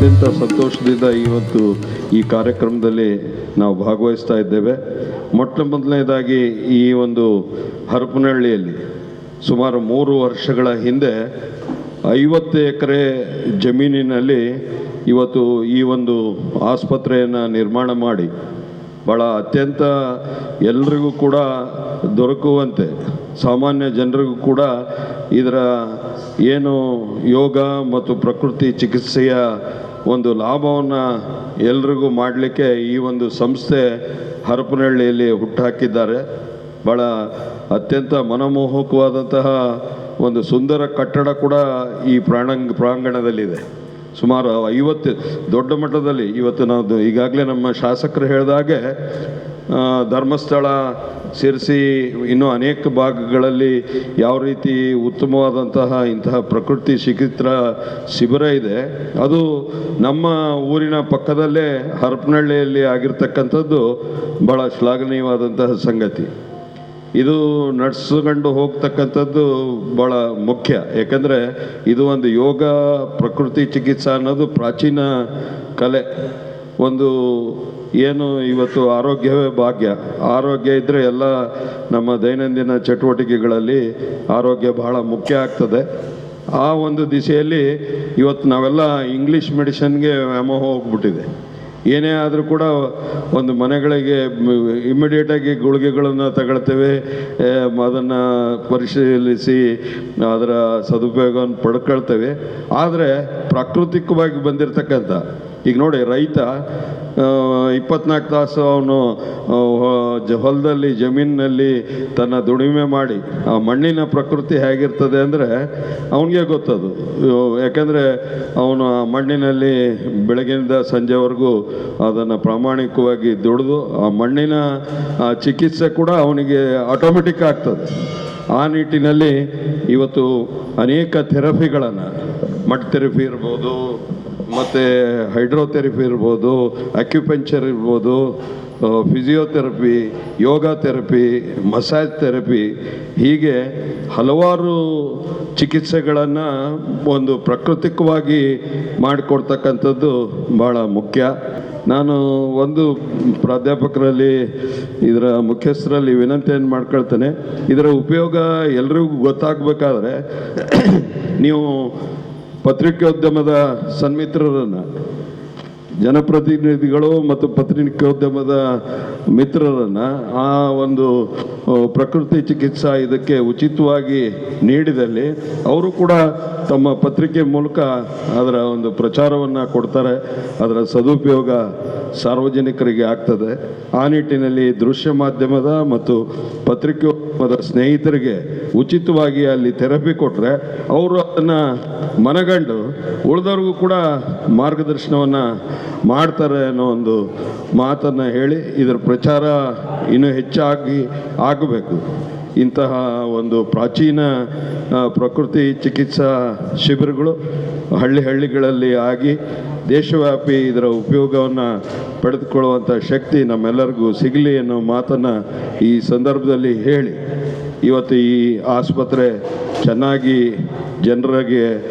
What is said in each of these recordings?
ಅತ್ಯಂತ ಸಂತೋಷದಿಂದ ಇವತ್ತು ಈ ಕಾರ್ಯಕ್ರಮದಲ್ಲಿ ನಾವು ಭಾಗವಹಿಸ್ತಾ ಇದ್ದೇವೆ. ಮೊದಲನೇದಾಗಿ ಈ ಒಂದು ಹರಪನಹಳ್ಳಿಯಲ್ಲಿ ಸುಮಾರು 3 ವರ್ಷಗಳ ಹಿಂದೆ 50 ಎಕರೆ ಜಮೀನಿನಲ್ಲಿ ಇವತ್ತು ಈ ಒಂದು ಆಸ್ಪತ್ರೆಯನ್ನು ನಿರ್ಮಾಣ ಮಾಡಿ ಭಾಳ ಅತ್ಯಂತ ಎಲ್ರಿಗೂ ಕೂಡ ದೊರಕುವಂತೆ, ಸಾಮಾನ್ಯ ಜನರಿಗೂ ಕೂಡ ಇದರ ಏನು ಯೋಗ ಮತ್ತು ಪ್ರಕೃತಿ ಚಿಕಿತ್ಸೆಯ ಒಂದು ಲಾಭವನ್ನು ಎಲ್ರಿಗೂ ಮಾಡಲಿಕ್ಕೆ ಈ ಒಂದು ಸಂಸ್ಥೆ ಹರಪನಹಳ್ಳಿಯಲ್ಲಿ ಹುಟ್ಟುಹಾಕಿದ್ದಾರೆ. ಭಾಳ ಅತ್ಯಂತ ಮನಮೋಹಕವಾದಂತಹ ಒಂದು ಸುಂದರ ಕಟ್ಟಡ ಕೂಡ ಈ ಪ್ರಾಂಗಣದಲ್ಲಿದೆ. ಸುಮಾರು 50 ದೊಡ್ಡ ಮಟ್ಟದಲ್ಲಿ ಇವತ್ತು ನಾವು ಈಗಾಗಲೇ ನಮ್ಮ ಶಾಸಕರು ಹೇಳಿದಾಗೆ ಧರ್ಮಸ್ಥಳ, ಶಿರಸಿ, ಇನ್ನೂ ಅನೇಕ ಭಾಗಗಳಲ್ಲಿ ಯಾವ ರೀತಿ ಉತ್ತಮವಾದಂತಹ ಇಂತಹ ಪ್ರಕೃತಿ ಚಿಕಿತ್ಸಾ ಶಿಬಿರ ಇದೆ, ಅದು ನಮ್ಮ ಊರಿನ ಪಕ್ಕದಲ್ಲೇ ಹರಪನಹಳ್ಳಿಯಲ್ಲಿ ಆಗಿರ್ತಕ್ಕಂಥದ್ದು ಭಾಳ ಶ್ಲಾಘನೀಯವಾದಂತಹ ಸಂಗತಿ. ಇದು ನಡೆಸ್ಕೊಂಡು ಹೋಗ್ತಕ್ಕಂಥದ್ದು ಭಾಳ ಮುಖ್ಯ. ಯಾಕಂದರೆ ಇದು ಒಂದು ಯೋಗ ಪ್ರಕೃತಿ ಚಿಕಿತ್ಸಾ ಅನ್ನೋದು ಪ್ರಾಚೀನ ಕಲೆ. ಒಂದು ಏನು ಇವತ್ತು ಆರೋಗ್ಯವೇ ಭಾಗ್ಯ, ಆರೋಗ್ಯ ಇದ್ದರೆ ಎಲ್ಲ ನಮ್ಮ ದೈನಂದಿನ ಚಟುವಟಿಕೆಗಳಲ್ಲಿ ಆರೋಗ್ಯ ಬಹಳ ಮುಖ್ಯ ಆಗ್ತದೆ. ಆ ಒಂದು ದಿಸೆಯಲ್ಲಿ ಇವತ್ತು ನಾವೆಲ್ಲ ಇಂಗ್ಲೀಷ್ ಮೆಡಿಷನ್ಗೆ ವ್ಯಾಮೋಹ ಹೋಗ್ಬಿಟ್ಟಿದೆ. ಏನೇ ಆದರೂ ಕೂಡ ಒಂದು ಮನೆಗಳಿಗೆ ಇಮ್ಮಿಡಿಯೇಟಾಗಿ ಗುಳಿಗೆಗಳನ್ನು ತಗೊಳ್ತೇವೆ, ಅದನ್ನು ಪರಿಶೀಲಿಸಿ ಅದರ ಸದುಪಯೋಗವನ್ನು ಪಡ್ಕೊಳ್ತೇವೆ. ಆದರೆ ಪ್ರಾಕೃತಿಕವಾಗಿ ಬಂದಿರತಕ್ಕಂಥ, ಈಗ ನೋಡಿ, ರೈತ 24 ತಾಸು ಅವನು ಹೊಲದಲ್ಲಿ ಜಮೀನಿನಲ್ಲಿ ತನ್ನ ದುಡಿಮೆ ಮಾಡಿ ಆ ಮಣ್ಣಿನ ಪ್ರಕೃತಿ ಹೇಗಿರ್ತದೆ ಅಂದರೆ ಅವನಿಗೆ ಗೊತ್ತದು. ಯಾಕಂದರೆ ಅವನು ಆ ಮಣ್ಣಿನಲ್ಲಿ ಬೆಳಗಿನಿಂದ ಸಂಜೆವರೆಗೂ ಅದನ್ನು ಪ್ರಾಮಾಣಿಕವಾಗಿ ದುಡಿದು ಆ ಮಣ್ಣಿನ ಚಿಕಿತ್ಸೆ ಕೂಡ ಅವನಿಗೆ ಆಟೋಮೆಟಿಕ್ ಆಗ್ತದೆ. ಆ ನಿಟ್ಟಿನಲ್ಲಿ ಇವತ್ತು ಅನೇಕ ಥೆರಪಿಗಳನ್ನು, ಮಡ್ ಥೆರಪಿ ಇರ್ಬೋದು, ಮತ್ತು ಹೈಡ್ರೋಥೆರಪಿ ಇರ್ಬೋದು, ಅಕ್ಯುಪಂಕ್ಚರ್ ಇರ್ಬೋದು, ಫಿಸಿಯೋಥೆರಪಿ, ಯೋಗ ಥೆರಪಿ, ಮಸಾಜ್ ಥೆರಪಿ, ಹೀಗೆ ಹಲವಾರು ಚಿಕಿತ್ಸೆಗಳನ್ನು ಒಂದು ಪ್ರಾಕೃತಿಕವಾಗಿ ಮಾಡಿಕೊಡ್ತಕ್ಕಂಥದ್ದು ಭಾಳ ಮುಖ್ಯ. ನಾನು ಒಂದು ಪ್ರಾಧ್ಯಾಪಕರಲ್ಲಿ, ಇದರ ಮುಖ್ಯಸ್ಥರಲ್ಲಿ ವಿನಂತಿಯನ್ನು ಮಾಡ್ಕೊಳ್ತೇನೆ. ಇದರ ಉಪಯೋಗ ಎಲ್ರಿಗೂ ಗೊತ್ತಾಗಬೇಕಾದ್ರೆ ನೀವು ಪತ್ರಿಕೋದ್ಯಮದ ಸನ್ಮಿತ್ರರನ್ನು, ಜನಪ್ರತಿನಿಧಿಗಳು ಮತ್ತು ಪತ್ರಿಕೋದ್ಯಮದ ಮಿತ್ರರನ್ನು ಆ ಒಂದು ಪ್ರಕೃತಿ ಚಿಕಿತ್ಸಾ ಇದಕ್ಕೆ ಉಚಿತವಾಗಿ ನೀಡಿದಲ್ಲಿ ಅವರು ಕೂಡ ತಮ್ಮ ಪತ್ರಿಕೆ ಮೂಲಕ ಅದರ ಒಂದು ಪ್ರಚಾರವನ್ನು ಕೊಡ್ತಾರೆ. ಅದರ ಸದುಪಯೋಗ ಸಾರ್ವಜನಿಕರಿಗೆ ಆಗ್ತದೆ. ಆ ನಿಟ್ಟಿನಲ್ಲಿ ದೃಶ್ಯ ಮಾಧ್ಯಮದ ಮತ್ತು ಪತ್ರಿಕೋದ್ಯಮದ ಸ್ನೇಹಿತರಿಗೆ ಉಚಿತವಾಗಿ ಅಲ್ಲಿ ಥೆರಪಿ ಕೊಟ್ಟರೆ ಅವರು ಅದನ್ನು ಮನಗಂಡು ಉಳಿದವ್ರಿಗೂ ಕೂಡ ಮಾರ್ಗದರ್ಶನವನ್ನು ಮಾಡ್ತಾರೆ ಅನ್ನೋ ಒಂದು ಮಾತನ್ನು ಹೇಳಿ ಇದರ ಪ್ರಚಾರ ಇನ್ನೂ ಹೆಚ್ಚಾಗಿ ಆಗಬೇಕು. ಇಂತಹ ಒಂದು ಪ್ರಾಚೀನ ಪ್ರಕೃತಿ ಚಿಕಿತ್ಸಾ ಶಿಬಿರಗಳು ಹಳ್ಳಿಗಳಲ್ಲಿ ಆಗಿ ದೇಶವ್ಯಾಪಿ ಇದರ ಉಪಯೋಗವನ್ನು ಪಡೆದುಕೊಳ್ಳುವಂಥ ಶಕ್ತಿ ನಮ್ಮೆಲ್ಲರಿಗೂ ಸಿಗಲಿ ಅನ್ನೋ ಮಾತನ್ನು ಈ ಸಂದರ್ಭದಲ್ಲಿ ಹೇಳಿ, ಇವತ್ತು ಈ ಆಸ್ಪತ್ರೆ ಚೆನ್ನಾಗಿ ಜನರಿಗೆ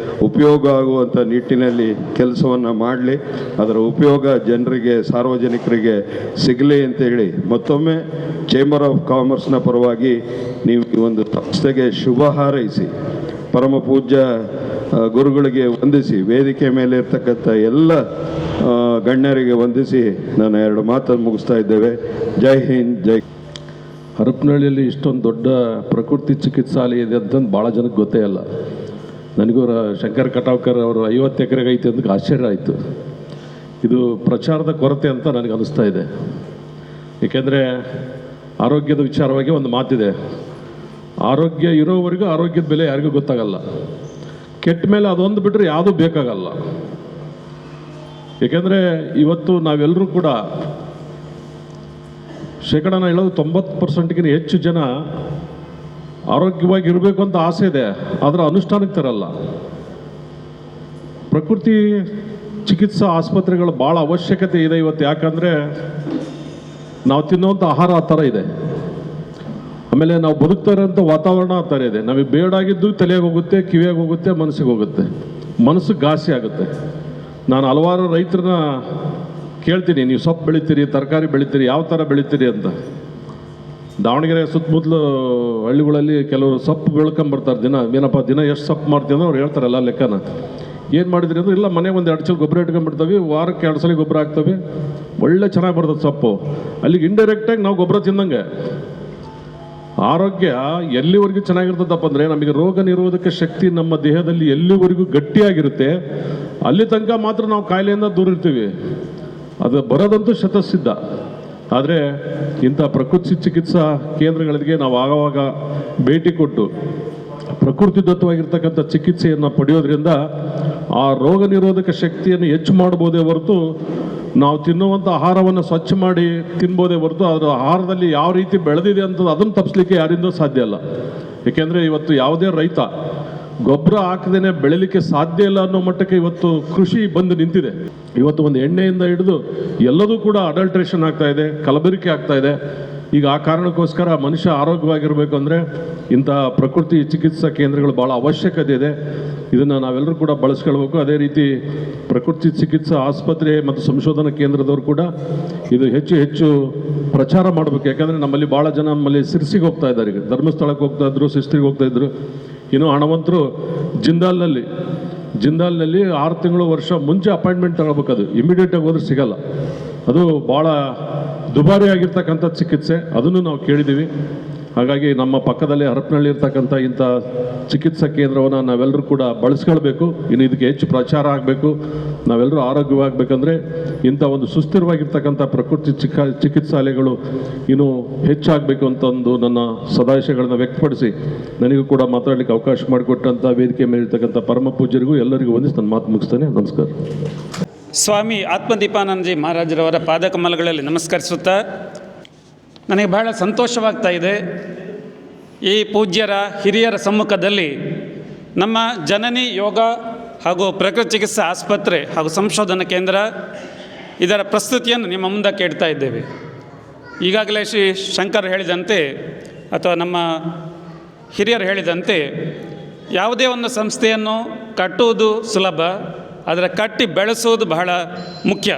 ಉಪಯೋಗ ಆಗುವಂಥ ನಿಟ್ಟಿನಲ್ಲಿ ಕೆಲಸವನ್ನು ಮಾಡಲಿ, ಅದರ ಉಪಯೋಗ ಜನರಿಗೆ, ಸಾರ್ವಜನಿಕರಿಗೆ ಸಿಗಲಿ ಅಂತೇಳಿ ಮತ್ತೊಮ್ಮೆ ಚೇಂಬರ್ ಆಫ್ ಕಾಮರ್ಸ್ನ ಪರವಾಗಿ ನೀವು ಈ ಒಂದು ಸಂಸ್ಥೆಗೆ ಶುಭ ಹಾರೈಸಿ, ಪರಮ ಪೂಜ್ಯ ಗುರುಗಳಿಗೆ ವಂದಿಸಿ, ವೇದಿಕೆ ಮೇಲೆ ಇರ್ತಕ್ಕಂಥ ಎಲ್ಲ ಗಣ್ಯರಿಗೆ ವಂದಿಸಿ ನಾನು 2 ಮಾತನ್ನು ಮುಗಿಸ್ತಾ ಇದ್ದೇವೆ. ಜೈ ಹಿಂದ್, ಜೈ. ಹರಪನಹಳ್ಳಿಯಲ್ಲಿ ಇಷ್ಟೊಂದು ದೊಡ್ಡ ಪ್ರಕೃತಿ ಚಿಕಿತ್ಸಾಲಯ ಇದೆ ಅಂತಂದು ಭಾಳ ಜನಕ್ಕೆ ಗೊತ್ತೇ ಇಲ್ಲ. ನನಗೂ ಶಂಕರ್ ಕಟಾವ್ಕರ್ ಅವರು 50 ಎಕರೆಗೆ ಐತೆ ಅಂತ ಆಶ್ಚರ್ಯ ಆಯಿತು. ಇದು ಪ್ರಚಾರದ ಕೊರತೆ ಅಂತ ನನಗೆ ಅನಿಸ್ತಾ ಇದೆ. ಏಕೆಂದರೆ ಆರೋಗ್ಯದ ವಿಚಾರವಾಗಿ ಒಂದು ಮಾತಿದೆ, ಆರೋಗ್ಯ ಇರೋವರೆಗೂ ಆರೋಗ್ಯದ ಬೆಲೆ ಯಾರಿಗೂ ಗೊತ್ತಾಗಲ್ಲ, ಕೆಟ್ಟ ಮೇಲೆ ಅದೊಂದು ಬಿಟ್ಟರೆ ಯಾವುದೂ ಬೇಕಾಗಲ್ಲ. ಏಕೆಂದರೆ ಇವತ್ತು ನಾವೆಲ್ಲರೂ ಕೂಡ ಶೇಕಡಾನ ಹೇಳೋದು 90%ಗಿಂತ ಹೆಚ್ಚು ಜನ ಆರೋಗ್ಯವಾಗಿ ಇರಬೇಕು ಅಂತ ಆಸೆ ಇದೆ, ಅದರ ಅನುಷ್ಠಾನಕ್ಕೆ ತರಲ್ಲ. ಪ್ರಕೃತಿ ಚಿಕಿತ್ಸಾ ಆಸ್ಪತ್ರೆಗಳು ಭಾಳ ಅವಶ್ಯಕತೆ ಇದೆ ಇವತ್ತು. ಯಾಕಂದರೆ ನಾವು ತಿನ್ನುವಂಥ ಆಹಾರ ಆ ಥರ ಇದೆ, ಆಮೇಲೆ ನಾವು ಬದುಕ್ತಾ ಇರೋಂಥ ವಾತಾವರಣ ಆ ಥರ ಇದೆ. ನಮಗೆ ಬೇಡಾಗಿದ್ದು ತಲೆಗೆ ಹೋಗುತ್ತೆ, ಕಿವಿಯಾಗಿ ಹೋಗುತ್ತೆ, ಮನಸ್ಸಿಗೆ ಹೋಗುತ್ತೆ, ಮನಸ್ಸಿಗೆ ಘಾಸಿ ಆಗುತ್ತೆ. ನಾನು ಹಲವಾರು ರೈತರನ್ನ ಕೇಳ್ತೀನಿ, ನೀವು ಸೊಪ್ಪು ಬೆಳಿತೀರಿ, ತರಕಾರಿ ಬೆಳಿತೀರಿ, ಯಾವ ಥರ ಬೆಳಿತೀರಿ ಅಂತ. ದಾವಣಗೆರೆ ಸುತ್ತಮುತ್ತಲು ಹಳ್ಳಿಗಳಲ್ಲಿ ಕೆಲವರು ಸೊಪ್ಪು ಬೆಳ್ಕೊಂಬರ್ತಾರೆ. ದಿನ ಎಷ್ಟು ಸೊಪ್ಪು ಮಾಡ್ತೀವಿ ಅಂದ್ರೆ ಅವ್ರು ಹೇಳ್ತಾರಲ್ಲ ಲೆಕ್ಕನ. ಏನು ಮಾಡಿದ್ರಿ ಅಂದ್ರೆ, ಇಲ್ಲ ಮನೆಗೆ ಒಂದು 2 ಸಲ ಗೊಬ್ಬರ ಇಟ್ಕೊಂಡ್ಬಿಡ್ತೀವಿ, ವಾರಕ್ಕೆ 2 ಸಲ ಗೊಬ್ಬರ ಹಾಕ್ತವೆ, ಒಳ್ಳೆ ಚೆನ್ನಾಗಿ ಬರ್ತದೆ ಸೊಪ್ಪು. ಅಲ್ಲಿಗೆ ಇಂಡೈರೆಕ್ಟಾಗಿ ನಾವು ಗೊಬ್ಬರ ತಿಂದಂಗೆ. ಆರೋಗ್ಯ ಎಲ್ಲಿವರೆಗೂ ಚೆನ್ನಾಗಿರ್ತದಪ್ಪ ಅಂದರೆ, ನಮಗೆ ರೋಗ ನಿರೋಧಕ ಶಕ್ತಿ ನಮ್ಮ ದೇಹದಲ್ಲಿ ಎಲ್ಲಿವರೆಗೂ ಗಟ್ಟಿಯಾಗಿರುತ್ತೆ ಅಲ್ಲಿ ತನಕ ಮಾತ್ರ ನಾವು ಕಾಯಿಲೆಯಿಂದ ದೂರ ಇರ್ತೀವಿ. ಅದು ಬರೋದಂತೂ ಶತಸಿದ್ಧ. ಆದರೆ ಇಂಥ ಪ್ರಕೃತಿ ಚಿಕಿತ್ಸಾ ಕೇಂದ್ರಗಳಿಗೆ ನಾವು ಆಗಾಗ ಭೇಟಿ ಕೊಟ್ಟು ಪ್ರಕೃತಿದತ್ತವಾಗಿರ್ತಕ್ಕಂಥ ಚಿಕಿತ್ಸೆಯನ್ನು ಪಡೆಯೋದ್ರಿಂದ ಆ ರೋಗ ನಿರೋಧಕ ಶಕ್ತಿಯನ್ನು ಹೆಚ್ಚು ಮಾಡ್ಬೋದೇ ಹೊರತು, ನಾವು ತಿನ್ನುವಂಥ ಆಹಾರವನ್ನು ಸ್ವಚ್ಛ ಮಾಡಿ ತಿನ್ಬೋದೇ ಹೊರತು ಅದರ ಆಹಾರದಲ್ಲಿ ಯಾವ ರೀತಿ ಬೆಳೆದಿದೆ ಅಂತ ಅದನ್ನು ತಪ್ಪಿಸ್ಲಿಕ್ಕೆ ಯಾರಿಂದೂ ಸಾಧ್ಯ ಇಲ್ಲ. ಏಕೆಂದರೆ ಇವತ್ತು ಯಾವುದೇ ರೈತ ಗೊಬ್ಬರ ಹಾಕದೇನೆ ಬೆಳಿಲಿಕ್ಕೆ ಸಾಧ್ಯ ಇಲ್ಲ ಅನ್ನೋ ಮಟ್ಟಕ್ಕೆ ಇವತ್ತು ಕೃಷಿ ಬಂದು ನಿಂತಿದೆ. ಇವತ್ತು ಒಂದು ಎಣ್ಣೆಯಿಂದ ಹಿಡಿದು ಎಲ್ಲದೂ ಕೂಡ ಅಡಲ್ಟ್ರೇಷನ್ ಆಗ್ತಾ ಇದೆ, ಕಲಬೆರಕೆ ಆಗ್ತಾ ಇದೆ. ಈಗ ಆ ಕಾರಣಕ್ಕೋಸ್ಕರ ಮನುಷ್ಯ ಆರೋಗ್ಯವಾಗಿರಬೇಕು ಅಂದರೆ ಇಂಥ ಪ್ರಕೃತಿ ಚಿಕಿತ್ಸಾ ಕೇಂದ್ರಗಳು ಭಾಳ ಅವಶ್ಯಕತೆ ಇದೆ. ಇದನ್ನು ನಾವೆಲ್ಲರೂ ಕೂಡ ಬಳಸ್ಕೊಳ್ಬೇಕು. ಅದೇ ರೀತಿ ಪ್ರಕೃತಿ ಚಿಕಿತ್ಸಾ ಆಸ್ಪತ್ರೆ ಮತ್ತು ಸಂಶೋಧನಾ ಕೇಂದ್ರದವರು ಕೂಡ ಇದು ಹೆಚ್ಚು ಪ್ರಚಾರ ಮಾಡಬೇಕು. ಯಾಕಂದರೆ ನಮ್ಮಲ್ಲಿ ಭಾಳ ಜನ ನಮ್ಮಲ್ಲಿ ಸಿರ್ಸಿಗೆ ಹೋಗ್ತಾ ಇದ್ದಾರೆ, ಈಗ ಧರ್ಮಸ್ಥಳಕ್ಕೆ ಹೋಗ್ತಾ ಇದ್ರು, ಸಿರ್ಸಿಗೆ ಹೋಗ್ತಾ ಇದ್ರು. ಇನ್ನು ಹಣವಂತರು ಜಿಂದಾಲ್ನಲ್ಲಿ 6 ತಿಂಗಳು ವರ್ಷ ಮುಂಚೆ ಅಪಾಯಿಂಟ್ಮೆಂಟ್ ತಗೋಬೇಕು. ಅದು ಇಮಿಡಿಯೇಟಾಗಿ ಹೋದ್ರೆ ಸಿಗಲ್ಲ. ಅದು ಭಾಳ ದುಬಾರಿ ಆಗಿರ್ತಕ್ಕಂಥ ಚಿಕಿತ್ಸೆ, ಅದನ್ನು ನಾವು ಕೇಳಿದ್ದೀವಿ. ಹಾಗಾಗಿ ನಮ್ಮ ಪಕ್ಕದಲ್ಲೇ ಹರಪನಹಳ್ಳಿ ಇರ್ತಕ್ಕಂಥ ಇಂಥ ಚಿಕಿತ್ಸಾ ಕೇಂದ್ರವನ್ನು ನಾವೆಲ್ಲರೂ ಕೂಡ ಬಳಸ್ಕೊಳ್ಬೇಕು. ಇನ್ನು ಇದಕ್ಕೆ ಹೆಚ್ಚು ಪ್ರಚಾರ ಆಗಬೇಕು. ನಾವೆಲ್ಲರೂ ಆರೋಗ್ಯವಾಗಬೇಕಂದ್ರೆ ಇಂಥ ಒಂದು ಸುಸ್ಥಿರವಾಗಿರ್ತಕ್ಕಂಥ ಪ್ರಕೃತಿ ಚಿಕಿತ್ಸಾಲಯಗಳು ಇನ್ನೂ ಹೆಚ್ಚಾಗಬೇಕು ಅಂತ ಒಂದು ನನ್ನ ಸದಾಶಯಗಳನ್ನು ವ್ಯಕ್ತಪಡಿಸಿ, ನನಗೂ ಕೂಡ ಮಾತಾಡಲಿಕ್ಕೆ ಅವಕಾಶ ಮಾಡಿಕೊಟ್ಟಂಥ ವೇದಿಕೆ ಮೇಲಿರ್ತಕ್ಕಂಥ ಪರಮ ಪೂಜ್ಯರಿಗೂ ಎಲ್ಲರಿಗೂ ವಂದಿಸಿ ನನ್ನ ಮಾತು ಮುಗಿಸ್ತೇನೆ. ನಮಸ್ಕಾರ. ಸ್ವಾಮಿ ಆತ್ಮದೀಪಾನಂದಜಿ ಮಹಾರಾಜರವರ ಪಾದಕಮಲಗಳಲ್ಲಿ ನಮಸ್ಕರಿಸುತ್ತಾ, ನನಗೆ ಬಹಳ ಸಂತೋಷವಾಗ್ತಾ ಇದೆ. ಈ ಪೂಜ್ಯರ ಹಿರಿಯರ ಸಮ್ಮುಖದಲ್ಲಿ ನಮ್ಮ ಜನನಿ ಯೋಗ ಹಾಗೂ ಪ್ರಕೃತಿ ಚಿಕಿತ್ಸಾ ಆಸ್ಪತ್ರೆ ಹಾಗೂ ಸಂಶೋಧನಾ ಕೇಂದ್ರ ಇದರ ಪ್ರಸ್ತುತಿಯನ್ನು ನಿಮ್ಮ ಮುಂದೆ ಕೇಳ್ತಾ ಇದ್ದೇವೆ. ಈಗಾಗಲೇ ಶ್ರೀ ಶಂಕರ್ ಹೇಳಿದಂತೆ ಅಥವಾ ನಮ್ಮ ಹಿರಿಯರು ಹೇಳಿದಂತೆ, ಯಾವುದೇ ಒಂದು ಸಂಸ್ಥೆಯನ್ನು ಕಟ್ಟುವುದು ಸುಲಭ, ಆದರೆ ಕಟ್ಟಿ ಬೆಳೆಸುವುದು ಬಹಳ ಮುಖ್ಯ.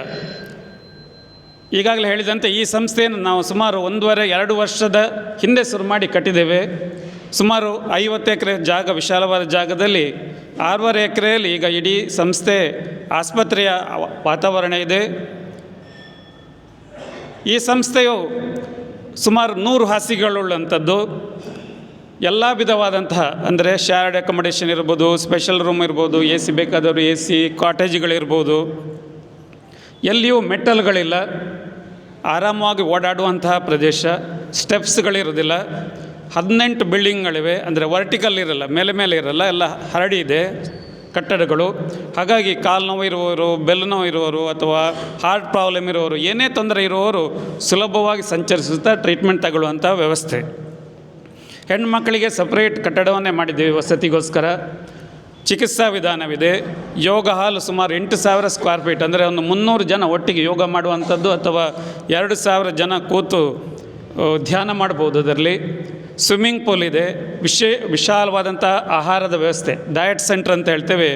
ಈಗಾಗಲೇ ಹೇಳಿದಂತೆ ಈ ಸಂಸ್ಥೆಯನ್ನು ನಾವು ಸುಮಾರು 1.5-2 ವರ್ಷದ ಹಿಂದೆ ಶುರು ಮಾಡಿ ಕಟ್ಟಿದ್ದೇವೆ. ಸುಮಾರು 50 ಎಕರೆ ಜಾಗ, ವಿಶಾಲವಾದ ಜಾಗದಲ್ಲಿ 6.5 ಎಕರೆಯಲ್ಲಿ ಈಗ ಇಡೀ ಸಂಸ್ಥೆ ಆಸ್ಪತ್ರೆಯ ವಾತಾವರಣ ಇದೆ. ಈ ಸಂಸ್ಥೆಯು ಸುಮಾರು 100 ಹಾಸಿಗೆಗಳುಳ್ಳಂಥದ್ದು. ಎಲ್ಲ ವಿಧವಾದಂತಹ, ಅಂದರೆ ಶಾರ್ಡ್ ಅಕೊಮಡೇಷನ್ ಇರ್ಬೋದು, ಸ್ಪೆಷಲ್ ರೂಮ್ ಇರ್ಬೋದು, AC ಬೇಕಾದವರು AC, ಕಾಟೇಜ್ಗಳಿರ್ಬೋದು. ಎಲ್ಲಿಯೂ ಮೆಟ್ಟಲ್ಗಳಿಲ್ಲ, ಆರಾಮವಾಗಿ ಓಡಾಡುವಂತಹ ಪ್ರದೇಶ, ಸ್ಟೆಪ್ಸ್ಗಳಿರೋದಿಲ್ಲ. 18 ಬಿಲ್ಡಿಂಗ್ಗಳಿವೆ, ಅಂದರೆ ವರ್ಟಿಕಲ್ ಇರಲ್ಲ, ಮೇಲೆ ಇರಲ್ಲ, ಎಲ್ಲ ಹರಡಿ ಇದೆ ಕಟ್ಟಡಗಳು. ಹಾಗಾಗಿ ಕಾಲು ನೋವು ಇರುವವರು, ಬೆನ್ನು ನೋವು ಇರುವವರು ಅಥವಾ ಹಾರ್ಟ್ ಪ್ರಾಬ್ಲಮ್ ಇರುವವರು, ಏನೇ ತೊಂದರೆ ಇರುವವರು ಸುಲಭವಾಗಿ ಸಂಚರಿಸುತ್ತಾ ಟ್ರೀಟ್ಮೆಂಟ್ ತಗೊಳ್ಳುವಂಥ ವ್ಯವಸ್ಥೆ. ಹೆಣ್ಮಕ್ಕಳಿಗೆ ಸಪ್ರೇಟ್ ಕಟ್ಟಡವನ್ನೇ ಮಾಡಿದ್ದೀವಿ ವಸತಿಗೋಸ್ಕರ. ಚಿಕಿತ್ಸಾ ವಿಧಾನವಿದೆ. ಯೋಗ ಹಾಲ್ ಸುಮಾರು 8,000 ಸ್ಕ್ವೇರ್ ಫೀಟ್, ಅಂದರೆ ಒಂದು 300 ಜನ ಒಟ್ಟಿಗೆ ಯೋಗ ಮಾಡುವಂಥದ್ದು, ಅಥವಾ 2,000 ಜನ ಕೂತು ಧ್ಯಾನ ಮಾಡ್ಬೋದು ಅದರಲ್ಲಿ. ಸ್ವಿಮ್ಮಿಂಗ್ ಪೂಲ್ ಇದೆ. ವಿಶಾಲವಾದಂಥ ಆಹಾರದ ವ್ಯವಸ್ಥೆ, ಡಯಟ್ ಸೆಂಟರ್ ಅಂತ ಹೇಳ್ತೇವೆ.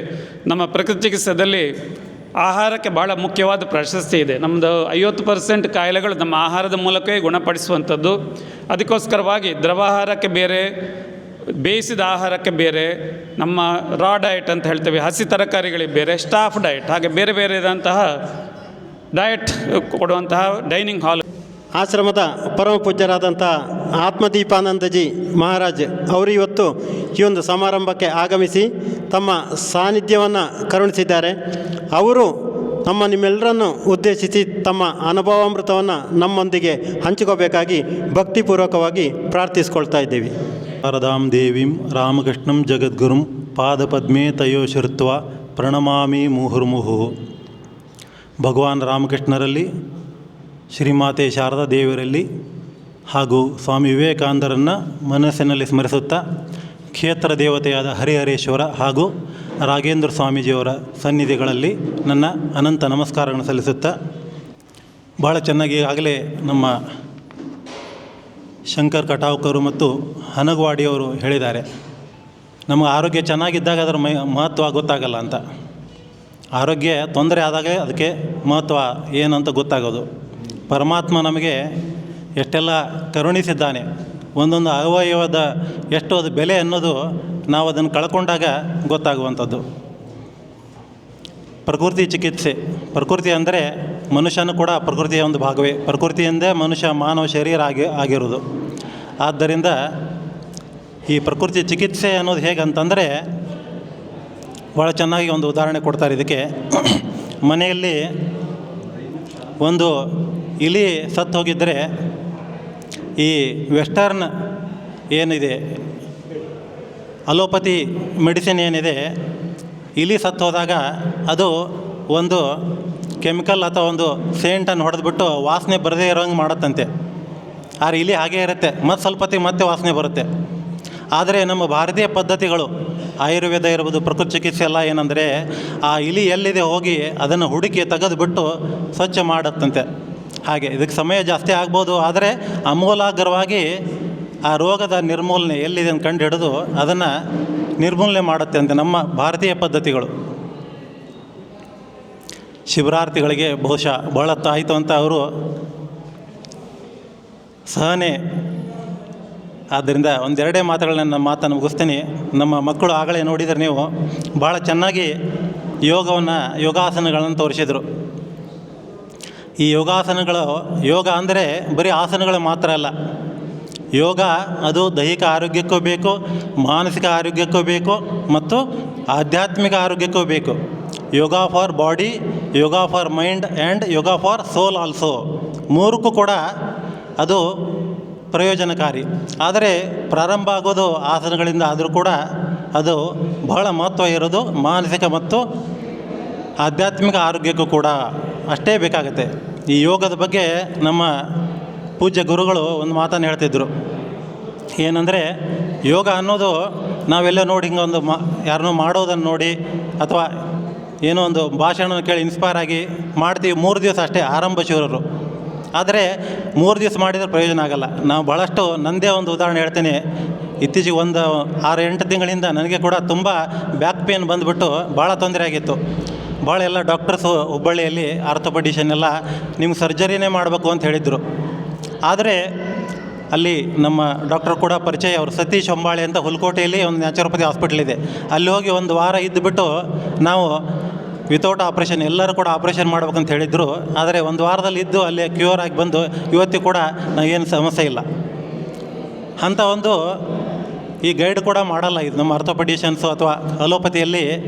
ನಮ್ಮ ಪ್ರಕೃತಿ ಚಿಕಿತ್ಸೆಯಲ್ಲಿ ಆಹಾರಕ್ಕೆ ಭಾಳ ಮುಖ್ಯವಾದ ಪ್ರಶಸ್ತಿ ಇದೆ. ನಮ್ಮದು 50% ಕಾಯಿಲೆಗಳು ನಮ್ಮ ಆಹಾರದ ಮೂಲಕವೇ ಗುಣಪಡಿಸುವಂಥದ್ದು. ಅದಕ್ಕೋಸ್ಕರವಾಗಿ ದ್ರವಾಹಾರಕ್ಕೆ ಬೇರೆ, ಬೇಯಿಸಿದ ಆಹಾರಕ್ಕೆ ಬೇರೆ, ನಮ್ಮ ರಾ ಡಯಟ್ ಅಂತ ಹೇಳ್ತೇವೆ, ಹಸಿ ತರಕಾರಿಗಳಿಗೆ ಬೇರೆ, ಸ್ಟಾಫ್ ಡಯಟ್, ಹಾಗೆ ಬೇರೆ ಬೇರೆ ಇದಂತಹ ಡಯಟ್ ಕೊಡುವಂತಹ ಡೈನಿಂಗ್ ಹಾಲ್. ಆಶ್ರಮದ ಪರಮ ಪೂಜ್ಯರಾದಂಥ ಆತ್ಮದೀಪಾನಂದಜಿ ಮಹಾರಾಜ್ ಅವರು ಇವತ್ತು ಈ ಒಂದು ಸಮಾರಂಭಕ್ಕೆ ಆಗಮಿಸಿ ತಮ್ಮ ಸಾನ್ನಿಧ್ಯವನ್ನು ಕರುಣಿಸಿದ್ದಾರೆ. ಅವರು ನಿಮ್ಮೆಲ್ಲರನ್ನು ಉದ್ದೇಶಿಸಿ ತಮ್ಮ ಅನುಭವಾಮೃತವನ್ನು ನಮ್ಮೊಂದಿಗೆ ಹಂಚಿಕೋಬೇಕಾಗಿ ಭಕ್ತಿಪೂರ್ವಕವಾಗಿ ಪ್ರಾರ್ಥಿಸ್ಕೊಳ್ತಾ ಇದ್ದೀವಿ. ಶಾರದಾಂ ದೇವೀಂ ರಾಮಕೃಷ್ಣಂ ಜಗದ್ಗುರುಂ ಪಾದಪದ್ಮೇ ತಯೋ ಶೃತ್ವ ಪ್ರಣಮಾಮಿ ಮುಹುರ್ಮುಹು. ಭಗವಾನ್ ರಾಮಕೃಷ್ಣರಲ್ಲಿ, ಶ್ರೀಮಾತೆ ಶಾರದಾ ದೇವಿಯರಲ್ಲಿ ಹಾಗೂ ಸ್ವಾಮಿ ವಿವೇಕಾನಂದರನ್ನು ಮನಸ್ಸಿನಲ್ಲಿ ಸ್ಮರಿಸುತ್ತಾ, ಕ್ಷೇತ್ರ ದೇವತೆಯಾದ ಹರಿಹರೇಶ್ವರ ಹಾಗೂ ರಾಘೇಂದ್ರ ಸ್ವಾಮೀಜಿಯವರ ಸನ್ನಿಧಿಗಳಲ್ಲಿ ನನ್ನ ಅನಂತ ನಮಸ್ಕಾರಗಳನ್ನು ಸಲ್ಲಿಸುತ್ತಾ, ಭಾಳ ಚೆನ್ನಾಗಿ ಆಗಲೇ ನಮ್ಮ ಶಂಕರ್ ಕಟಾವ್ಕರು ಮತ್ತು ಹನಗವಾಡಿಯವರು ಹೇಳಿದ್ದಾರೆ, ನಮಗೆ ಆರೋಗ್ಯ ಚೆನ್ನಾಗಿದ್ದಾಗ ಅದರ ಮಹತ್ವ ಗೊತ್ತಾಗಲ್ಲ ಅಂತ. ಆರೋಗ್ಯ ತೊಂದರೆ ಆದಾಗ ಅದಕ್ಕೆ ಮಹತ್ವ ಏನು ಅಂತ ಗೊತ್ತಾಗೋದು. ಪರಮಾತ್ಮ ನಮಗೆ ಎಷ್ಟೆಲ್ಲ ಕರುಣಿಸಿದ್ದಾನೆ, ಒಂದೊಂದು ಅವಯವದ ಎಷ್ಟು ಅದು ಬೆಲೆ ಅನ್ನೋದು ನಾವು ಅದನ್ನು ಕಳ್ಕೊಂಡಾಗ ಗೊತ್ತಾಗುವಂಥದ್ದು. ಪ್ರಕೃತಿ ಚಿಕಿತ್ಸೆ, ಪ್ರಕೃತಿ ಅಂದರೆ ಮನುಷ್ಯನೂ ಕೂಡ ಪ್ರಕೃತಿಯ ಒಂದು ಭಾಗವೇ. ಪ್ರಕೃತಿಯಿಂದೇ ಮನುಷ್ಯ ಮಾನವ ಶರೀರ ಆಗಿರೋದು. ಆದ್ದರಿಂದ ಈ ಪ್ರಕೃತಿ ಚಿಕಿತ್ಸೆ ಅನ್ನೋದು ಹೇಗಂತಂದರೆ ಭಾಳ ಚೆನ್ನಾಗಿ ಒಂದು ಉದಾಹರಣೆ ಕೊಡ್ತಾರೆ ಇದಕ್ಕೆ. ಮನೆಯಲ್ಲಿ ಒಂದು ಇಲಿ ಸತ್ತು ಹೋಗಿದ್ದರೆ ಈ ವೆಸ್ಟರ್ನ್ ಏನಿದೆ ಅಲೋಪತಿ ಮೆಡಿಸಿನ್ ಏನಿದೆ, ಇಲಿ ಸತ್ತು ಹೋದಾಗ ಅದು ಒಂದು ಕೆಮಿಕಲ್ ಅಥವಾ ಒಂದು ಸೇಂಟನ್ನು ಹೊಡೆದ್ಬಿಟ್ಟು ವಾಸನೆ ಬರದೇ ಇರೋಂಗೆ ಮಾಡುತ್ತಂತೆ. ಆದರೆ ಇಲಿ ಹಾಗೇ ಇರುತ್ತೆ, ಮತ್ತು ಸ್ವಲ್ಪ ಹೊತ್ತಿಗೆ ಮತ್ತೆ ವಾಸನೆ ಬರುತ್ತೆ. ಆದರೆ ನಮ್ಮ ಭಾರತೀಯ ಪದ್ಧತಿಗಳು ಆಯುರ್ವೇದ ಇರ್ಬೋದು, ಪ್ರಕೃತಿ ಚಿಕಿತ್ಸೆ ಎಲ್ಲ ಏನಂದರೆ ಆ ಇಲಿ ಎಲ್ಲಿದೆ ಹೋಗಿ ಅದನ್ನು ಹುಡುಕಿ ತೆಗೆದುಬಿಟ್ಟು ಸ್ವಚ್ಛ ಮಾಡುತ್ತಂತೆ. ಹಾಗೆ ಇದಕ್ಕೆ ಸಮಯ ಜಾಸ್ತಿ ಆಗ್ಬೋದು, ಆದರೆ ಅಮೂಲಾಗ್ರವಾಗಿ ಆ ರೋಗದ ನಿರ್ಮೂಲನೆ ಎಲ್ಲಿದೆ ಅಂತ ಕಂಡು ಹಿಡಿದು ಅದನ್ನು ನಿರ್ಮೂಲನೆ ಮಾಡುತ್ತೆ ಅಂತ ನಮ್ಮ ಭಾರತೀಯ ಪದ್ಧತಿಗಳು. ಶಿಬಿರಾರ್ಥಿಗಳಿಗೆ ಬಹುಶಃ ಭಾಳ ಆಯಿತು ಅಂತ ಅವರು ಸಹನೆ. ಆದ್ದರಿಂದ ಒಂದೆರಡೇ ಮಾತುಗಳನ್ನ ನನ್ನ ಮಾತನ್ನು ಮುಗಿಸ್ತೀನಿ. ನಮ್ಮ ಮಕ್ಕಳು ಆಗಲೇ ನೋಡಿದರೆ ನೀವು ಭಾಳ ಚೆನ್ನಾಗಿ ಯೋಗಾಸನಗಳನ್ನು ತೋರಿಸಿದರು. ಈ ಯೋಗಾಸನಗಳು, ಯೋಗ ಅಂದರೆ ಬರೀ ಆಸನಗಳು ಮಾತ್ರ ಅಲ್ಲ. ಯೋಗ ಅದು ದೈಹಿಕ ಆರೋಗ್ಯಕ್ಕೂ ಬೇಕು, ಮಾನಸಿಕ ಆರೋಗ್ಯಕ್ಕೂ ಬೇಕು ಮತ್ತು ಆಧ್ಯಾತ್ಮಿಕ ಆರೋಗ್ಯಕ್ಕೂ ಬೇಕು. Yoga for body, yoga for mind and yoga for soul also. ಮೂರಕ್ಕೂ ಕೂಡ ಅದು ಪ್ರಯೋಜನಕಾರಿ. ಆದರೆ ಪ್ರಾರಂಭ ಆಗೋದು ಆಸನಗಳಿಂದ ಆದರೂ ಕೂಡ ಅದು ಬಹಳ ಮಹತ್ವ ಇರೋದು ಮಾನಸಿಕ ಮತ್ತು ಆಧ್ಯಾತ್ಮಿಕ ಆರೋಗ್ಯಕ್ಕೂ ಕೂಡ ಅಷ್ಟೇ ಬೇಕಾಗುತ್ತೆ. ಈ ಯೋಗದ ಬಗ್ಗೆ ನಮ್ಮ ಪೂಜ್ಯ ಗುರುಗಳು ಒಂದು ಮಾತನ್ನು ಹೇಳ್ತಿದ್ರು. ಏನಂದರೆ ಯೋಗ ಅನ್ನೋದು ನಾವೆಲ್ಲ ನೋಡಿ ಹಿಂಗೆ ಒಂದು ಯಾರನ್ನೋ ಮಾಡೋದನ್ನು ನೋಡಿ ಅಥವಾ ಏನೋ ಒಂದು ಭಾಷಣ ಕೇಳಿ ಇನ್ಸ್ಪೈರ್ ಆಗಿ ಮಾಡ್ತೀವಿ. 3 ದಿವಸ ಅಷ್ಟೇ ಆರಂಭ ಶೂರರು. ಆದರೆ 3 ದಿವಸ ಮಾಡಿದರೆ ಪ್ರಯೋಜನ ಆಗೋಲ್ಲ. ನಾವು ಭಾಳಷ್ಟು ನನ್ನದೇ ಒಂದು ಉದಾಹರಣೆ ಹೇಳ್ತೀನಿ. ಇತ್ತೀಚೆಗೆ ಒಂದು 6-8 ತಿಂಗಳಿಂದ ನನಗೆ ಕೂಡ ತುಂಬ ಬ್ಯಾಕ್ ಪೇನ್ ಬಂದುಬಿಟ್ಟು ಭಾಳ ತೊಂದರೆ ಆಗಿತ್ತು. ಭಾಳ ಎಲ್ಲ ಡಾಕ್ಟರ್ಸು ಹುಬ್ಬಳ್ಳಿಯಲ್ಲಿ ಆರ್ಥೋಪೆಡಿಷನ್ ಎಲ್ಲ ನಿಮ್ಗೆ ಸರ್ಜರಿನೇ ಮಾಡಬೇಕು ಅಂತ ಹೇಳಿದರು. ಆದರೆ ಅಲ್ಲಿ ನಮ್ಮ ಡಾಕ್ಟರ್ ಕೂಡ ಪರಿಚಯ, ಅವರು ಸತೀಶ್ ಹೊಂಬಾಳೆ ಅಂತ ಹುಲ್ಕೋಟೆಯಲ್ಲಿ ಒಂದು ನ್ಯಾಚುರೋಪತಿ ಹಾಸ್ಪಿಟ್ಲ್ ಇದೆ. ಅಲ್ಲಿ ಹೋಗಿ 1 ವಾರ ಇದ್ದುಬಿಟ್ಟು ನಾವು ವಿತೌಟ್ ಆಪ್ರೇಷನ್ ಎಲ್ಲರೂ ಕೂಡ ಆಪ್ರೇಷನ್ ಮಾಡ್ಬೇಕಂತ ಹೇಳಿದರು. ಆದರೆ 1 ವಾರದಲ್ಲಿ ಇದ್ದು ಅಲ್ಲೇ ಕ್ಯೂರ್ ಆಗಿ ಬಂದು ಇವತ್ತಿಗೂ ಕೂಡ ನನಗೇನು ಸಮಸ್ಯೆ ಇಲ್ಲ. ಅಂಥ ಒಂದು ಈ ಗೈಡ್ ಕೂಡ ಮಾಡಲ್ಲ. ಇದು ನಮ್ಮ ಆರ್ಥೋಪೆಡಿಷನ್ಸು ಅಥವಾ ಅಲೋಪತಿಯಲ್ಲಿ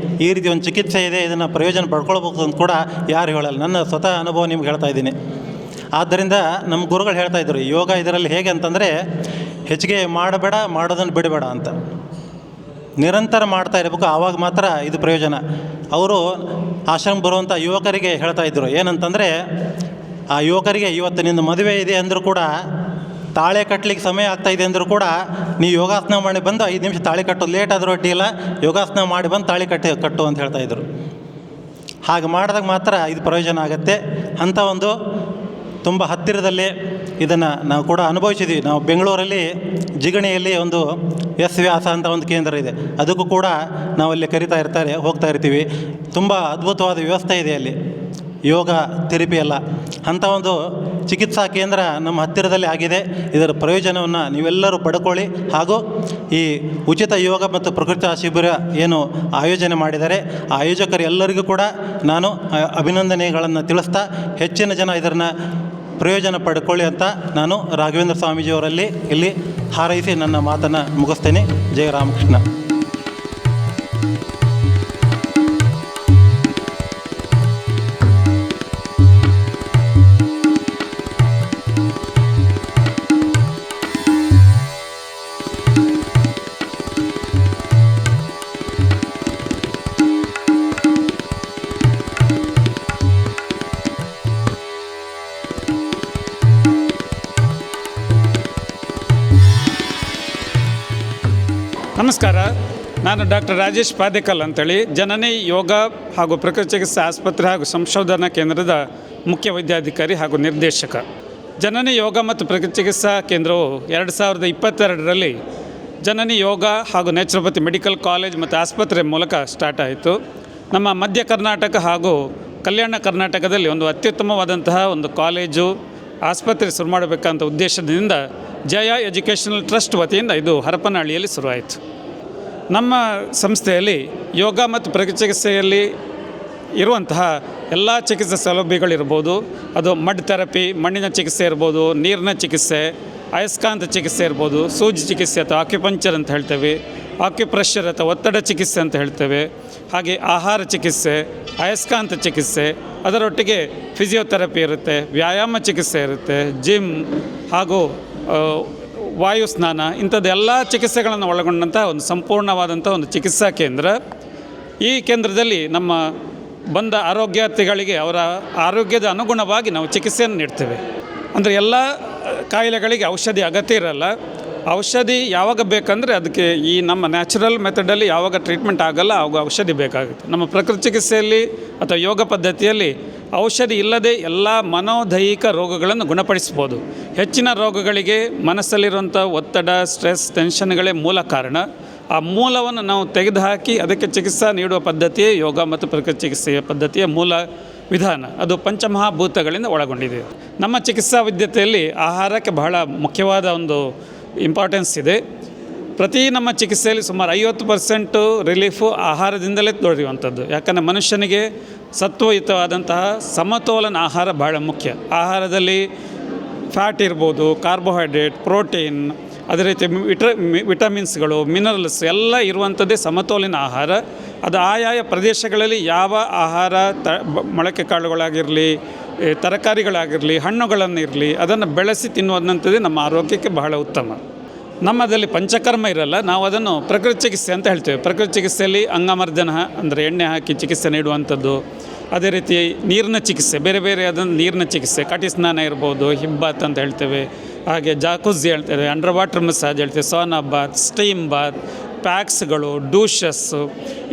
ಈ ರೀತಿ ಒಂದು ಚಿಕಿತ್ಸೆ ಇದೆ, ಇದನ್ನು ಪ್ರಯೋಜನ ಪಡ್ಕೊಳ್ಬೇಕು ಅಂತ ಕೂಡ ಯಾರು ಹೇಳಲ್ಲ. ನನ್ನ ಸ್ವತಃ ಅನುಭವ ನಿಮ್ಗೆ ಹೇಳ್ತಾ ಇದ್ದೀನಿ. ಆದ್ದರಿಂದ ನಮ್ಮ ಗುರುಗಳು ಹೇಳ್ತಾಯಿದ್ರು, ಯೋಗ ಇದರಲ್ಲಿ ಹೇಗೆ ಅಂತಂದರೆ ಹೆಚ್ಚಿಗೆ ಮಾಡಬೇಡ, ಮಾಡೋದನ್ನು ಬಿಡಬೇಡ ಅಂತ. ನಿರಂತರ ಮಾಡ್ತಾ ಇರಬೇಕು, ಆವಾಗ ಮಾತ್ರ ಇದು ಪ್ರಯೋಜನ. ಅವರು ಆಶ್ರಮ ಬರುವಂಥ ಯುವಕರಿಗೆ ಹೇಳ್ತಾಯಿದ್ರು ಏನಂತಂದರೆ, ಆ ಯುವಕರಿಗೆ ಇವತ್ತು ನಿನ್ನ ಮದುವೆ ಇದೆ ಅಂದರೂ ಕೂಡ, ತಾಳೆ ಕಟ್ಟಲಿಕ್ಕೆ ಸಮಯ ಆಗ್ತಾಯಿದೆ ಅಂದರೂ ಕೂಡ ನೀವು ಯೋಗಾಸನ ಮಾಡಿ ಬಂದು 5 ನಿಮಿಷ ತಾಳಿ ಕಟ್ಟೋದು, ಲೇಟ್ ಆದರೂ ಅಡ್ಡಿಲ್ಲ, ಯೋಗಾಸನ ಮಾಡಿ ಬಂದು ತಾಳಿ ಕಟ್ಟು ಅಂತ ಹೇಳ್ತಾಯಿದ್ರು. ಹಾಗೆ ಮಾಡಿದಾಗ ಮಾತ್ರ ಇದು ಪ್ರಯೋಜನ ಆಗುತ್ತೆ. ಅಂಥ ಒಂದು ತುಂಬ ಹತ್ತಿರದಲ್ಲೇ ಇದನ್ನು ನಾವು ಕೂಡ ಅನುಭವಿಸಿದ್ದೀವಿ. ನಾವು ಬೆಂಗಳೂರಲ್ಲಿ ಜಿಗಣಿಯಲ್ಲಿ ಒಂದು ವ್ಯಾಸ ಅಂತ ಒಂದು ಕೇಂದ್ರ ಇದೆ. ಅದಕ್ಕೂ ಕೂಡ ನಾವಲ್ಲಿ ಹೋಗ್ತಾ ಇರ್ತೀವಿ. ತುಂಬ ಅದ್ಭುತವಾದ ವ್ಯವಸ್ಥೆ ಇದೆ ಅಲ್ಲಿ, ಯೋಗ ಥೆರಪಿ ಎಲ್ಲ. ಅಂಥ ಒಂದು ಚಿಕಿತ್ಸಾ ಕೇಂದ್ರ ನಮ್ಮ ಹತ್ತಿರದಲ್ಲಿ ಆಗಿದೆ. ಇದರ ಪ್ರಯೋಜನವನ್ನು ನೀವೆಲ್ಲರೂ ಪಡ್ಕೊಳ್ಳಿ. ಹಾಗೂ ಈ ಉಚಿತ ಯೋಗ ಮತ್ತು ಪ್ರಕೃತಿ ಶಿಬಿರ ಏನು ಆಯೋಜನೆ ಮಾಡಿದ್ದಾರೆ, ಆ ಆಯೋಜಕರು ಎಲ್ಲರಿಗೂ ಕೂಡ ನಾನು ಅಭಿನಂದನೆಗಳನ್ನು ತಿಳಿಸ್ತಾ, ಹೆಚ್ಚಿನ ಜನ ಇದನ್ನು ಪ್ರಯೋಜನ ಪಡ್ಕೊಳ್ಳಿ ಅಂತ ನಾನು ರಾಘವೇಂದ್ರ ಸ್ವಾಮೀಜಿಯವರಲ್ಲಿ ಇಲ್ಲಿ ಹಾರೈಸಿ ನನ್ನ ಮಾತನ್ನು ಮುಗಿಸ್ತೇನೆ. ಜಯ ರಾಮಕೃಷ್ಣ. ನಮಸ್ಕಾರ, ನಾನು ಡಾಕ್ಟರ್ ರಾಜೇಶ್ ಪಾದೇಕಲ್ ಅಂತೇಳಿ ಜನನಿ ಯೋಗ ಹಾಗೂ ಪ್ರಕೃತಿ ಚಿಕಿತ್ಸಾ ಆಸ್ಪತ್ರೆ ಹಾಗೂ ಸಂಶೋಧನಾ ಕೇಂದ್ರದ ಮುಖ್ಯ ವೈದ್ಯಾಧಿಕಾರಿ ಹಾಗೂ ನಿರ್ದೇಶಕ. ಜನನಿ ಯೋಗ ಮತ್ತು ಪ್ರಕೃತಿ ಚಿಕಿತ್ಸಾ ಕೇಂದ್ರವು 2022ರಲ್ಲಿ ಜನನಿ ಯೋಗ ಹಾಗೂ ನ್ಯಾಚುರೋಪತಿ ಮೆಡಿಕಲ್ ಕಾಲೇಜ್ ಮತ್ತು ಆಸ್ಪತ್ರೆ ಮೂಲಕ ಸ್ಟಾರ್ಟ್ ಆಯಿತು. ನಮ್ಮ ಮಧ್ಯ ಕರ್ನಾಟಕ ಹಾಗೂ ಕಲ್ಯಾಣ ಕರ್ನಾಟಕದಲ್ಲಿ ಒಂದು ಅತ್ಯುತ್ತಮವಾದಂತಹ ಒಂದು ಕಾಲೇಜು ಆಸ್ಪತ್ರೆ ಶುರು ಮಾಡಬೇಕಂತ ಉದ್ದೇಶದಿಂದ ಜಯ ಎಜುಕೇಷನಲ್ ಟ್ರಸ್ಟ್ ವತಿಯಿಂದ ಇದು ಹರಪನಹಳ್ಳಿಯಲ್ಲಿ ಶುರುವಾಯಿತು. ನಮ್ಮ ಸಂಸ್ಥೆಯಲ್ಲಿ ಯೋಗ ಮತ್ತು ಪ್ರಗಚಿಕಿತ್ಸೆಯಲ್ಲಿ ಇರುವಂತಹ ಎಲ್ಲ ಚಿಕಿತ್ಸಾ ಸೌಲಭ್ಯಗಳಿರ್ಬೋದು. ಅದು ಮಡ್ ಥೆರಪಿ, ಮಣ್ಣಿನ ಚಿಕಿತ್ಸೆ ಇರ್ಬೋದು, ನೀರಿನ ಚಿಕಿತ್ಸೆ, ಅಯಸ್ಕಾಂತ ಚಿಕಿತ್ಸೆ ಇರ್ಬೋದು, ಸೂಜಿ ಚಿಕಿತ್ಸೆ ಅಥವಾ ಆಕ್ಯುಪಂಕ್ಚರ್ ಅಂತ ಹೇಳ್ತೇವೆ, ಆಕ್ಯುಪ್ರೆಷರ್ ಅಥವಾ ಒತ್ತಡ ಚಿಕಿತ್ಸೆ ಅಂತ ಹೇಳ್ತೇವೆ. ಹಾಗೆ ಆಹಾರ ಚಿಕಿತ್ಸೆ, ಅಯಸ್ಕಾಂತ ಚಿಕಿತ್ಸೆ, ಅದರೊಟ್ಟಿಗೆ ಫಿಸಿಯೋಥೆರಪಿ ಇರುತ್ತೆ, ವ್ಯಾಯಾಮ ಚಿಕಿತ್ಸೆ ಇರುತ್ತೆ, ಜಿಮ್ ಹಾಗೂ ವಾಯು ಸ್ನಾನ, ಇಂಥದ್ದೆಲ್ಲ ಚಿಕಿತ್ಸೆಗಳನ್ನು ಒಳಗೊಂಡಂಥ ಒಂದು ಸಂಪೂರ್ಣವಾದಂಥ ಒಂದು ಚಿಕಿತ್ಸಾ ಕೇಂದ್ರ. ಈ ಕೇಂದ್ರದಲ್ಲಿ ನಮ್ಮ ಬಂದ ಆರೋಗ್ಯಾರ್ಥಿಗಳಿಗೆ ಅವರ ಆರೋಗ್ಯದ ಅನುಗುಣವಾಗಿ ನಾವು ಚಿಕಿತ್ಸೆಯನ್ನು ನೀಡ್ತೇವೆ. ಅಂದರೆ ಎಲ್ಲ ಕಾಯಿಲೆಗಳಿಗೆ ಔಷಧಿ ಅಗತ್ಯ ಇರಲ್ಲ. ಔಷಧಿ ಯಾವಾಗ ಬೇಕಂದರೆ ಅದಕ್ಕೆ ಈ ನಮ್ಮ ನ್ಯಾಚುರಲ್ ಮೆಥಡಲ್ಲಿ ಯಾವಾಗ ಟ್ರೀಟ್ಮೆಂಟ್ ಆಗಲ್ಲ ಆವಾಗ ಔಷಧಿ ಬೇಕಾಗುತ್ತೆ. ನಮ್ಮ ಪ್ರಕೃತಿ ಚಿಕಿತ್ಸೆಯಲ್ಲಿ ಅಥವಾ ಯೋಗ ಪದ್ಧತಿಯಲ್ಲಿ ಔಷಧಿ ಇಲ್ಲದೆ ಎಲ್ಲ ಮನೋದೈಹಿಕ ರೋಗಗಳನ್ನು ಗುಣಪಡಿಸ್ಬೋದು. ಹೆಚ್ಚಿನ ರೋಗಗಳಿಗೆ ಮನಸ್ಸಲ್ಲಿರುವಂಥ ಒತ್ತಡ, ಸ್ಟ್ರೆಸ್, ಟೆನ್ಷನ್ಗಳೇ ಮೂಲ ಕಾರಣ. ಆ ಮೂಲವನ್ನು ನಾವು ತೆಗೆದುಹಾಕಿ ಅದಕ್ಕೆ ಚಿಕಿತ್ಸಾ ನೀಡುವ ಪದ್ಧತಿಯೇ ಯೋಗ ಮತ್ತು ಪ್ರಕೃತಿ ಚಿಕಿತ್ಸೆಯ ಪದ್ಧತಿಯ ಮೂಲ ವಿಧಾನ. ಅದು ಪಂಚಮಹಾಭೂತಗಳಿಂದ ಒಳಗೊಂಡಿದೆ. ನಮ್ಮ ಚಿಕಿತ್ಸಾ ವಿದ್ಯತೆಯಲ್ಲಿ ಆಹಾರಕ್ಕೆ ಬಹಳ ಮುಖ್ಯವಾದ ಒಂದು ಇಂಪಾರ್ಟೆನ್ಸ್ ಇದೆ. ಪ್ರತಿ ನಮ್ಮ ಚಿಕಿತ್ಸೆಯಲ್ಲಿ ಸುಮಾರು 50% ರಿಲೀಫು ಆಹಾರದಿಂದಲೇ ದೊರೆಯುವಂಥದ್ದು. ಯಾಕಂದರೆ ಮನುಷ್ಯನಿಗೆ ಸತ್ವಯುತವಾದಂತಹ ಸಮತೋಲನ ಆಹಾರ ಬಹಳ ಮುಖ್ಯ. ಆಹಾರದಲ್ಲಿ ಫ್ಯಾಟ್ ಇರ್ಬೋದು, ಕಾರ್ಬೋಹೈಡ್ರೇಟ್, ಪ್ರೋಟೀನ್, ಅದೇ ರೀತಿ ವಿಟಮಿನ್ಸ್ಗಳು, ಮಿನರಲ್ಸ್ ಎಲ್ಲ ಇರುವಂಥದ್ದೇ ಸಮತೋಲಿತ ಆಹಾರ. ಅದು ಆಯಾಯ ಪ್ರದೇಶಗಳಲ್ಲಿ ಯಾವ ಆಹಾರ ಮೊಳಕೆ ಕಾಳುಗಳಾಗಿರಲಿ, ತರಕಾರಿಗಳಾಗಿರಲಿ, ಹಣ್ಣುಗಳನ್ನಿರಲಿ ಅದನ್ನು ಬೆಳೆಸಿ ತಿನ್ನುವಂಥದ್ದೇ ನಮ್ಮ ಆರೋಗ್ಯಕ್ಕೆ ಬಹಳ ಉತ್ತಮ. ನಮ್ಮದಲ್ಲಿ ಪಂಚಕರ್ಮ ಇರಲ್ಲ, ನಾವು ಅದನ್ನು ಪ್ರಕೃತಿ ಚಿಕಿತ್ಸೆ ಅಂತ ಹೇಳ್ತೇವೆ. ಪ್ರಕೃತಿ ಚಿಕಿತ್ಸೆಯಲ್ಲಿ ಅಂಗಮರ್ದನ ಅಂದರೆ ಎಣ್ಣೆ ಹಾಕಿ ಚಿಕಿತ್ಸೆ ನೀಡುವಂಥದ್ದು. ಅದೇ ರೀತಿ ನೀರಿನ ಚಿಕಿತ್ಸೆ, ಬೇರೆ ಬೇರೆ ಅದನ್ನು ನೀರಿನ ಚಿಕಿತ್ಸೆ, ಕಟಿ ಸ್ನಾನ ಇರ್ಬೋದು, ಹಿಬ್ಬಾತ್ ಅಂತ ಹೇಳ್ತೇವೆ, ಹಾಗೆ ಜಾಕುಝಿ ಹೇಳ್ತೇವೆ, ಅಂಡರ್ ವಾಟರ್ ಮಸಾಜ್ ಹೇಳ್ತೇವೆ, ಸೋನಾ ಬಾತ್, ಸ್ಟೀಮ್ ಬಾತ್, ಪ್ಯಾಕ್ಸ್ಗಳು, ಡೂಷಸ್ಸು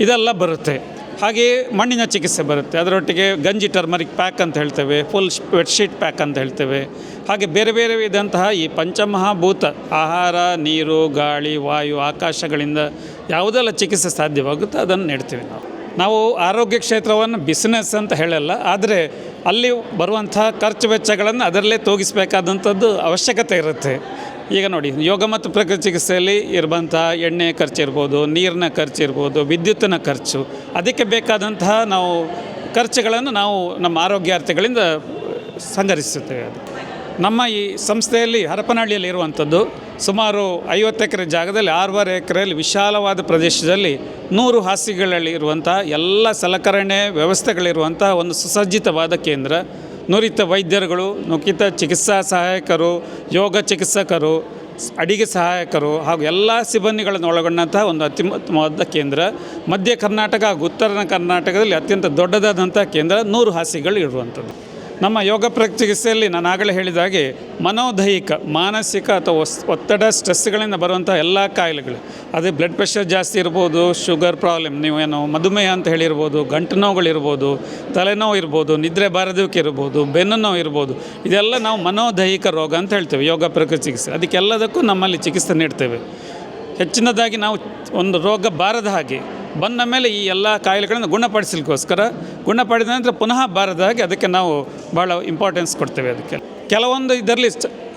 ಇದೆಲ್ಲ ಬರುತ್ತೆ. ಹಾಗೆಯೇ ಮಣ್ಣಿನ ಚಿಕಿತ್ಸೆ ಬರುತ್ತೆ. ಅದರೊಟ್ಟಿಗೆ ಗಂಜಿ ಟರ್ಮರಿಕ್ ಪ್ಯಾಕ್ ಅಂತ ಹೇಳ್ತೇವೆ, ಫುಲ್ ಬೆಡ್ಶೀಟ್ ಪ್ಯಾಕ್ ಅಂತ ಹೇಳ್ತೇವೆ. ಹಾಗೆ ಬೇರೆ ಬೇರೆ ಇದ್ದಂತಹ ಈ ಪಂಚಮಹಾಭೂತ ಆಹಾರ, ನೀರು, ಗಾಳಿ, ವಾಯು, ಆಕಾಶಗಳಿಂದ ಯಾವುದೆಲ್ಲ ಚಿಕಿತ್ಸೆ ಸಾಧ್ಯವಾಗುತ್ತೋ ಅದನ್ನು ನೀಡ್ತೀವಿ. ನಾವು ಆರೋಗ್ಯ ಕ್ಷೇತ್ರವನ್ನು ಬಿಸ್ನೆಸ್ ಅಂತ ಹೇಳಲ್ಲ, ಆದರೆ ಅಲ್ಲಿ ಬರುವಂಥ ಖರ್ಚು ವೆಚ್ಚಗಳನ್ನು ಅದರಲ್ಲೇ ತೂಗಿಸಬೇಕಾದಂಥದ್ದು ಅವಶ್ಯಕತೆ ಇರುತ್ತೆ. ಈಗ ನೋಡಿ, ಯೋಗ ಮತ್ತು ಪ್ರಕೃತಿ ಚಿಕಿತ್ಸೆಯಲ್ಲಿ ಇರುವಂಥ ಎಣ್ಣೆ ಖರ್ಚು ಇರ್ಬೋದು, ನೀರಿನ ಖರ್ಚು ಇರ್ಬೋದು, ವಿದ್ಯುತ್ತಿನ ಖರ್ಚು, ಅದಕ್ಕೆ ಬೇಕಾದಂತಹ ನಾವು ಖರ್ಚುಗಳನ್ನು ನಾವು ನಮ್ಮ ಆರೋಗ್ಯಾರ್ಥಿಗಳಿಂದ ಸಂಗ್ರಹಿಸುತ್ತೇವೆ. ಅದು ನಮ್ಮ ಈ ಸಂಸ್ಥೆಯಲ್ಲಿ ಹರಪನಹಳ್ಳಿಯಲ್ಲಿ ಇರುವಂಥದ್ದು ಸುಮಾರು 50 ಎಕರೆ ಜಾಗದಲ್ಲಿ 6.5 ಎಕರೆಯಲ್ಲಿ ವಿಶಾಲವಾದ ಪ್ರದೇಶದಲ್ಲಿ 100 ಹಾಸಿಗೆಗಳಲ್ಲಿ ಇರುವಂಥ ಎಲ್ಲ ಸಲಕರಣೆ ವ್ಯವಸ್ಥೆಗಳಿರುವಂಥ ಒಂದು ಸುಸಜ್ಜಿತವಾದ ಕೇಂದ್ರ. ನುರಿತ ವೈದ್ಯರುಗಳು, ನುರಿತ ಚಿಕಿತ್ಸಾ ಸಹಾಯಕರು, ಯೋಗ ಚಿಕಿತ್ಸಕರು, ಅಡಿಗೆ ಸಹಾಯಕರು ಹಾಗೂ ಎಲ್ಲ ಸಿಬ್ಬಂದಿಗಳನ್ನು ಒಳಗೊಂಡಂಥ ಒಂದು ಅತ್ಯುತ್ತಮವಾದ ಕೇಂದ್ರ. ಮಧ್ಯ ಕರ್ನಾಟಕ ಹಾಗೂ ಉತ್ತರ ಕರ್ನಾಟಕದಲ್ಲಿ ಅತ್ಯಂತ ದೊಡ್ಡದಾದಂಥ ಕೇಂದ್ರ, 100 ಹಾಸಿಗೆಗಳು ಇರುವಂಥದ್ದು. ನಮ್ಮ ಯೋಗ ಪ್ರಕೃತಿ ಚಿಕಿತ್ಸೆಯಲ್ಲಿ ನಾನು ಆಗಲೇ ಹೇಳಿದ ಹಾಗೆ ಮನೋದೈಹಿಕ, ಮಾನಸಿಕ ಅಥವಾ ಒತ್ತಡ, ಸ್ಟ್ರೆಸ್ಗಳಿಂದ ಬರುವಂಥ ಎಲ್ಲ ಕಾಯಿಲೆಗಳು, ಅದೇ ಬ್ಲಡ್ ಪ್ರೆಷರ್ ಜಾಸ್ತಿ ಇರ್ಬೋದು, ಶುಗರ್ ಪ್ರಾಬ್ಲಮ್, ನೀವೇನು ಮಧುಮೇಹ ಅಂತ ಹೇಳಿರ್ಬೋದು, ಗಂಟು ನೋವುಗಳಿರ್ಬೋದು, ತಲೆನೋವು ಇರ್ಬೋದು, ನಿದ್ರೆ ಬಾರದುವಿಕೆ ಇರ್ಬೋದು, ಬೆನ್ನು ನೋವು ಇರ್ಬೋದು, ಇದೆಲ್ಲ ನಾವು ಮನೋದೈಹಿಕ ರೋಗ ಅಂತ ಹೇಳ್ತೇವೆ ಯೋಗ ಪ್ರಕೃತಿ ಚಿಕಿತ್ಸೆ. ಅದಕ್ಕೆಲ್ಲದಕ್ಕೂ ನಮ್ಮಲ್ಲಿ ಚಿಕಿತ್ಸೆ ನೀಡ್ತೇವೆ. ಹೆಚ್ಚಿನದಾಗಿ ನಾವು ಒಂದು ರೋಗ ಬಾರದ ಹಾಗೆ ಬಂದ ಮೇಲೆ ಈ ಎಲ್ಲ ಕಾಯಿಲೆಗಳನ್ನು ಗುಣಪಡಿಸಲಿಕ್ಕೋಸ್ಕರ, ಗುಣಪಡಿದ ನಂತರ ಪುನಃ ಬಾರದ ಹಾಗೆ ಅದಕ್ಕೆ ನಾವು ಭಾಳ ಇಂಪಾರ್ಟೆನ್ಸ್ ಕೊಡ್ತೇವೆ. ಅದಕ್ಕೆ ಕೆಲವೊಂದು ಇದರಲ್ಲಿ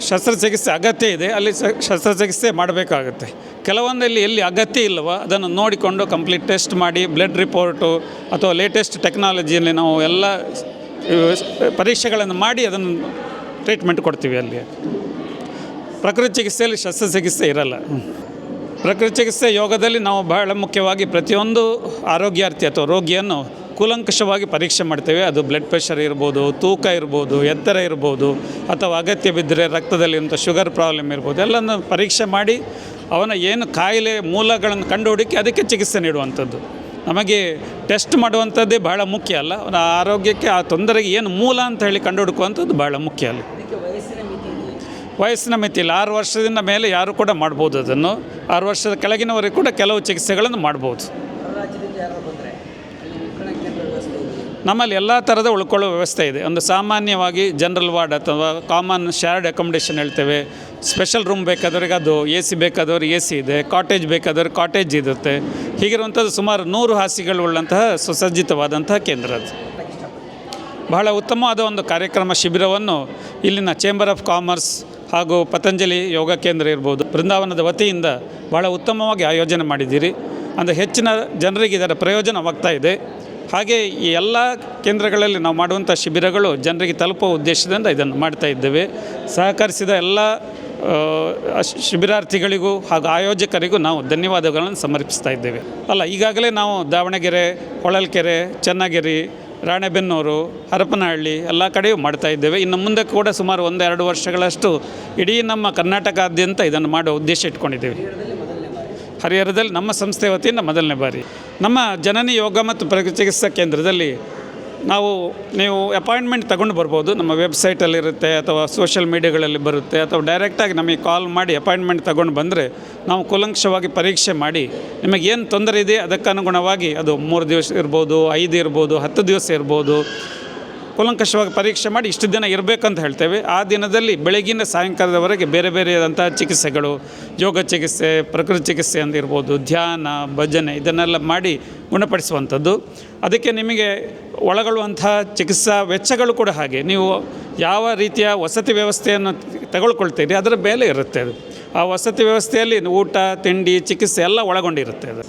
ಶಸ್ತ್ರಚಿಕಿತ್ಸೆ ಅಗತ್ಯ ಇದೆ, ಅಲ್ಲಿ ಶಸ್ತ್ರಚಿಕಿತ್ಸೆ ಮಾಡಬೇಕಾಗುತ್ತೆ. ಕೆಲವೊಂದಲ್ಲಿ ಎಲ್ಲಿ ಅಗತ್ಯ ಇಲ್ಲವೋ ಅದನ್ನು ನೋಡಿಕೊಂಡು ಕಂಪ್ಲೀಟ್ ಟೆಸ್ಟ್ ಮಾಡಿ ಬ್ಲಡ್ ರಿಪೋರ್ಟು ಅಥವಾ ಲೇಟೆಸ್ಟ್ ಟೆಕ್ನಾಲಜಿಯಲ್ಲಿ ನಾವು ಎಲ್ಲ ಪರೀಕ್ಷೆಗಳನ್ನು ಮಾಡಿ ಅದನ್ನು ಟ್ರೀಟ್ಮೆಂಟ್ ಕೊಡ್ತೀವಿ. ಅಲ್ಲಿ ಪ್ರಕೃತಿ ಚಿಕಿತ್ಸೆಯಲ್ಲಿ ಶಸ್ತ್ರಚಿಕಿತ್ಸೆ ಇರಲ್ಲ. ಪ್ರಕೃತಿ ಚಿಕಿತ್ಸೆ ಯೋಗದಲ್ಲಿ ನಾವು ಬಹಳ ಮುಖ್ಯವಾಗಿ ಪ್ರತಿಯೊಂದು ಆರೋಗ್ಯಾರ್ಥಿ ಅಥವಾ ರೋಗಿಯನ್ನು ಕೂಲಂಕಷವಾಗಿ ಪರೀಕ್ಷೆ ಮಾಡ್ತೇವೆ. ಅದು ಬ್ಲಡ್ ಪ್ರೆಷರ್ ಇರ್ಬೋದು, ತೂಕ ಇರ್ಬೋದು, ಎತ್ತರ ಇರ್ಬೋದು, ಅಥವಾ ಅಗತ್ಯ ಬಿದ್ದರೆ ರಕ್ತದಲ್ಲಿರುವಂಥ ಶುಗರ್ ಪ್ರಾಬ್ಲಮ್ ಇರ್ಬೋದು, ಎಲ್ಲನೂ ಪರೀಕ್ಷೆ ಮಾಡಿ ಅವನ ಏನು ಕಾಯಿಲೆ ಮೂಲಗಳನ್ನು ಕಂಡುಹುಡುಕಿ ಅದಕ್ಕೆ ಚಿಕಿತ್ಸೆ ನೀಡುವಂಥದ್ದು. ನಮಗೆ ಟೆಸ್ಟ್ ಮಾಡುವಂಥದ್ದೇ ಬಹಳ ಮುಖ್ಯ ಅಲ್ಲ, ಅವನ ಆರೋಗ್ಯಕ್ಕೆ ಆ ತೊಂದರೆಗೆ ಏನು ಮೂಲ ಅಂತ ಹೇಳಿ ಕಂಡುಹುಡುಕುವಂಥದ್ದು ಬಹಳ ಮುಖ್ಯ ಅಲ್ಲ. ವಯಸ್ಸಿನ ಮಿತಿ ಇಲ್ಲ. 6 ವರ್ಷದಿಂದ ಮೇಲೆ ಯಾರು ಕೂಡ ಮಾಡ್ಬೋದು ಅದನ್ನು. 6 ವರ್ಷದ ಕೆಳಗಿನವರಿಗೆ ಕೂಡ ಕೆಲವು ಚಿಕಿತ್ಸೆಗಳನ್ನು ಮಾಡ್ಬೋದು. ನಮ್ಮಲ್ಲಿ ಎಲ್ಲ ಥರದ ಉಳ್ಕೊಳ್ಳೋ ವ್ಯವಸ್ಥೆ ಇದೆ. ಒಂದು ಸಾಮಾನ್ಯವಾಗಿ ಜನರಲ್ ವಾರ್ಡ್ ಅಥವಾ ಕಾಮನ್ ಶೇರ್ಡ್ ಅಕೊಮಡೇಷನ್ ಹೇಳ್ತೇವೆ. ಸ್ಪೆಷಲ್ ರೂಮ್ ಬೇಕಾದವ್ರಿಗೆ ಅದು, AC ಬೇಕಾದವ್ರಿಗೆ AC ಇದೆ, ಕಾಟೇಜ್ ಬೇಕಾದವ್ರಿಗೆ ಕಾಟೇಜ್ ಇರುತ್ತೆ. ಹೀಗಿರುವಂಥದ್ದು ಸುಮಾರು 100 ಹಾಸಿಗೆಗಳುಳ್ಳಂತಹ ಸುಸಜ್ಜಿತವಾದಂತಹ ಕೇಂದ್ರ ಅದು. ಬಹಳ ಉತ್ತಮವಾದ ಒಂದು ಕಾರ್ಯಕ್ರಮ ಶಿಬಿರವನ್ನು ಇಲ್ಲಿನ ಚೇಂಬರ್ ಆಫ್ ಕಾಮರ್ಸ್ ಹಾಗೂ ಪತಂಜಲಿ ಯೋಗ ಕೇಂದ್ರ ಇರ್ಬೋದು, ಬೃಂದಾವನದ ವತಿಯಿಂದ ಭಾಳ ಉತ್ತಮವಾಗಿ ಆಯೋಜನೆ ಮಾಡಿದ್ದೀರಿ. ಅಂದರೆ ಹೆಚ್ಚಿನ ಜನರಿಗೆ ಇದರ ಪ್ರಯೋಜನವಾಗ್ತಾ ಇದೆ. ಹಾಗೆ ಈ ಎಲ್ಲ ಕೇಂದ್ರಗಳಲ್ಲಿ ನಾವು ಮಾಡುವಂಥ ಶಿಬಿರಗಳು ಜನರಿಗೆ ತಲುಪುವ ಉದ್ದೇಶದಿಂದ ಇದನ್ನು ಮಾಡ್ತಾ ಇದ್ದೇವೆ. ಸಹಕರಿಸಿದ ಎಲ್ಲ ಶಿಬಿರಾರ್ಥಿಗಳಿಗೂ ಹಾಗೂ ಆಯೋಜಕರಿಗೂ ನಾವು ಧನ್ಯವಾದಗಳನ್ನು ಸಮರ್ಪಿಸ್ತಾ ಇದ್ದೇವೆ. ಈಗಾಗಲೇ ನಾವು ದಾವಣಗೆರೆ, ಹೊಳಲ್ಕೆರೆ, ಚನ್ನಗಿರಿ, ರಾಣೆಬೆನ್ನೂರು, ಹರಪನಹಳ್ಳಿ ಎಲ್ಲ ಕಡೆಯೂ ಮಾಡ್ತಾ ಇದ್ದೇವೆ. ಇನ್ನು ಮುಂದೆ ಕೂಡ ಸುಮಾರು 1-2 ವರ್ಷಗಳಷ್ಟು ಇಡೀ ನಮ್ಮ ಕರ್ನಾಟಕಾದ್ಯಂತ ಇದನ್ನು ಮಾಡುವ ಉದ್ದೇಶ ಇಟ್ಕೊಂಡಿದ್ದೇವೆ. ಹರಿಹರದಲ್ಲಿ ನಮ್ಮ ಸಂಸ್ಥೆ ವತಿಯಿಂದ ಮೊದಲನೇ ಬಾರಿ ನಮ್ಮ ಜನನಿ ಯೋಗ ಮತ್ತು ಪ್ರಕೃತಿ ಚಿಕಿತ್ಸಾ ಕೇಂದ್ರದಲ್ಲಿ ನೀವು ಅಪಾಯಿಂಟ್ಮೆಂಟ್ ತಗೊಂಡು ಬರ್ಬೋದು. ನಮ್ಮ ವೆಬ್ಸೈಟಲ್ಲಿರುತ್ತೆ ಅಥವಾ ಸೋಷಿಯಲ್ ಮೀಡಿಯಾಗಳಲ್ಲಿ ಬರುತ್ತೆ, ಅಥವಾ ಡೈರೆಕ್ಟಾಗಿ ನಮಗೆ ಕಾಲ್ ಮಾಡಿ ಅಪಾಯಿಂಟ್ಮೆಂಟ್ ತಗೊಂಡು ಬಂದರೆ ನಾವು ಕೂಲಂಕಷವಾಗಿ ಪರೀಕ್ಷೆ ಮಾಡಿ ನಿಮಗೇನು ತೊಂದರೆ ಇದೆ ಅದಕ್ಕನುಗುಣವಾಗಿ ಅದು 3 ದಿವಸ ಇರ್ಬೋದು, 5 ಇರ್ಬೋದು, 10 ದಿವಸ ಇರ್ಬೋದು, ಕೂಲಂಕಷವಾಗಿ ಪರೀಕ್ಷೆ ಮಾಡಿ ಇಷ್ಟು ದಿನ ಇರಬೇಕಂತ ಹೇಳ್ತೇವೆ. ಆ ದಿನದಲ್ಲಿ ಬೆಳಗಿನ ಸಾಯಂಕಾಲದವರೆಗೆ ಬೇರೆ ಬೇರೆಯಾದಂಥ ಚಿಕಿತ್ಸೆಗಳು, ಯೋಗ ಚಿಕಿತ್ಸೆ, ಪ್ರಕೃತಿ ಚಿಕಿತ್ಸೆ ಅಂತ ಇರ್ಬೋದು, ಧ್ಯಾನ, ಭಜನೆ ಇದನ್ನೆಲ್ಲ ಮಾಡಿ ಗುಣಪಡಿಸುವಂಥದ್ದು. ಅದಕ್ಕೆ ನಿಮಗೆ ಒಳಗೊಳ್ಳುವಂಥ ಚಿಕಿತ್ಸಾ ವೆಚ್ಚಗಳು ಕೂಡ ಹಾಗೆ ನೀವು ಯಾವ ರೀತಿಯ ವಸತಿ ವ್ಯವಸ್ಥೆಯನ್ನು ತಗೊಳ್ಕೊಳ್ತೀರಿ ಅದರ ಬೆಲೆ ಇರುತ್ತೆ. ಅದು ಆ ವಸತಿ ವ್ಯವಸ್ಥೆಯಲ್ಲಿ ಊಟ, ತಿಂಡಿ, ಚಿಕಿತ್ಸೆ ಎಲ್ಲ ಒಳಗೊಂಡಿರುತ್ತೆ. ಅದು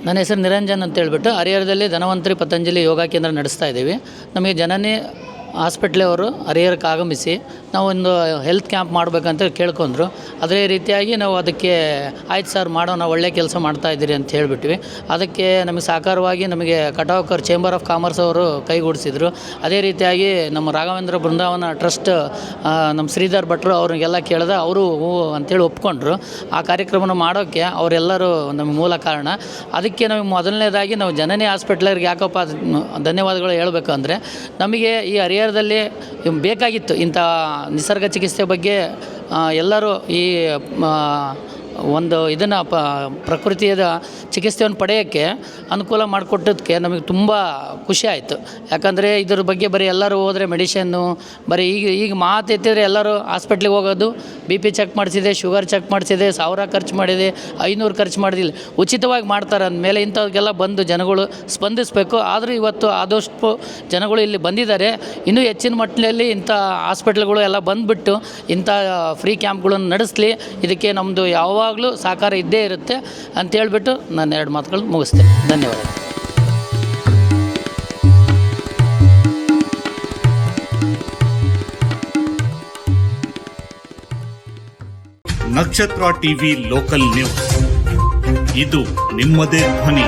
ನನ್ನ ಹೆಸರು ನಿರಂಜನ್ ಅಂತ ಹೇಳ್ಬಿಟ್ಟು ಹರಿಹರದಲ್ಲಿ ಧನ್ವಂತರಿ ಪತಂಜಲಿ ಯೋಗ ಕೇಂದ್ರ ನಡೆಸ್ತಾ ಇದ್ದೀವಿ. ನಮಗೆ ಜನನಿ ಹಾಸ್ಪಿಟ್ಲವರು ಹರಿಹರಕ್ಕೆ ಆಗಮಿಸಿ ನಾವು ಒಂದು ಹೆಲ್ತ್ ಕ್ಯಾಂಪ್ ಮಾಡಬೇಕಂತ ಕೇಳ್ಕೊಂಡ್ರು. ಅದೇ ರೀತಿಯಾಗಿ ನಾವು ಅದಕ್ಕೆ ಆಯ್ತು ಸರ್ ಮಾಡೋಣ, ಒಳ್ಳೆ ಕೆಲಸ ಮಾಡ್ತಾಯಿದ್ದೀರಿ ಅಂತ ಹೇಳಿಬಿಟ್ವಿ. ಅದಕ್ಕೆ ನಮಗೆ ಸಹಕಾರವಾಗಿ ನಮಗೆ ಕಟಾವ್ಕರ್ ಚೇಂಬರ್ ಆಫ್ ಕಾಮರ್ಸ್ ಅವರು ಕೈಗೂಡಿಸಿದ್ರು. ಅದೇ ರೀತಿಯಾಗಿ ನಮ್ಮ ರಾಘವೇಂದ್ರ ಬೃಂದಾವನ ಟ್ರಸ್ಟ್ ನಮ್ಮ ಶ್ರೀಧರ್ ಭಟ್ರು ಅವ್ರಿಗೆಲ್ಲ ಕೇಳಿದೆ, ಅವರು ಹೂ ಅಂತೇಳಿ ಒಪ್ಕೊಂಡ್ರು. ಆ ಕಾರ್ಯಕ್ರಮನ ಮಾಡೋಕ್ಕೆ ಅವರೆಲ್ಲರೂ ನಮಗೆ ಮೂಲ ಕಾರಣ. ಅದಕ್ಕೆ ನಮಗೆ ಮೊದಲನೇದಾಗಿ ನಾವು ಜನನಿ ಹಾಸ್ಪಿಟ್ಲರ್ಗೆ ಯಾಕಪ್ಪ ಧನ್ಯವಾದಗಳು ಹೇಳಬೇಕು ಅಂದರೆ, ನಮಗೆ ಈ ಹರಿಹರದಲ್ಲಿ ಬೇಕಾಗಿತ್ತು ಇಂಥ ನಿಸರ್ಗ ಚಿಕಿತ್ಸೆ ಬಗ್ಗೆ ಎಲ್ಲರೂ ಈ ಒಂದು ಇದನ್ನು ಪ್ರಕೃತಿಯ ಚಿಕಿತ್ಸೆಯನ್ನು ಪಡೆಯೋಕ್ಕೆ ಅನುಕೂಲ ಮಾಡಿಕೊಟ್ಟದಕ್ಕೆ ನಮಗೆ ತುಂಬ ಖುಷಿ ಆಯಿತು. ಯಾಕಂದರೆ ಇದ್ರ ಬಗ್ಗೆ ಬರೀ ಎಲ್ಲರೂ ಹೋದರೆ ಮೆಡಿಷನ್ನು ಬರೀ ಈಗ ಮಾತು ಎತ್ತಿದ್ರೆ ಎಲ್ಲರೂ ಹಾಸ್ಪಿಟ್ಲಿಗೆ ಹೋಗೋದು, BP ಚೆಕ್ ಮಾಡಿಸಿದೆ, ಶುಗರ್ ಚೆಕ್ ಮಾಡಿಸಿದೆ, 1000 ಖರ್ಚು ಮಾಡಿದೆ, 500 ಖರ್ಚು ಮಾಡಿದಿಲ್ಲ, ಉಚಿತವಾಗಿ ಮಾಡ್ತಾರೆ ಅಂದಮೇಲೆ ಇಂಥವ್ರಿಗೆಲ್ಲ ಬಂದು ಜನಗಳು ಸ್ಪಂದಿಸಬೇಕು. ಆದರೂ ಇವತ್ತು ಆದಷ್ಟು ಜನಗಳು ಇಲ್ಲಿ ಬಂದಿದ್ದಾರೆ. ಇನ್ನೂ ಹೆಚ್ಚಿನ ಮಟ್ಟದಲ್ಲಿ ಇಂಥ ಹಾಸ್ಪಿಟ್ಲ್ಗಳು ಎಲ್ಲ ಬಂದುಬಿಟ್ಟು ಇಂಥ ಫ್ರೀ ಕ್ಯಾಂಪ್ಗಳನ್ನು ನಡೆಸಲಿ. ಇದಕ್ಕೆ ನಮ್ಮದು ಯಾವಾಗಲೂ ಸಹಕಾರ ಇದ್ದೇ ಇರುತ್ತೆ ಅಂತೇಳ್ಬಿಟ್ಟು ನಾನು 2 ಮಾತುಗಳು ಮುಗಿಸ್ತೇನೆ. ಧನ್ಯವಾದ. ನಕ್ಷತ್ರ ಟಿವಿ ಲೋಕಲ್ ನ್ಯೂಸ್, ಇದು ನಿಮ್ಮದೇ ಧ್ವನಿ.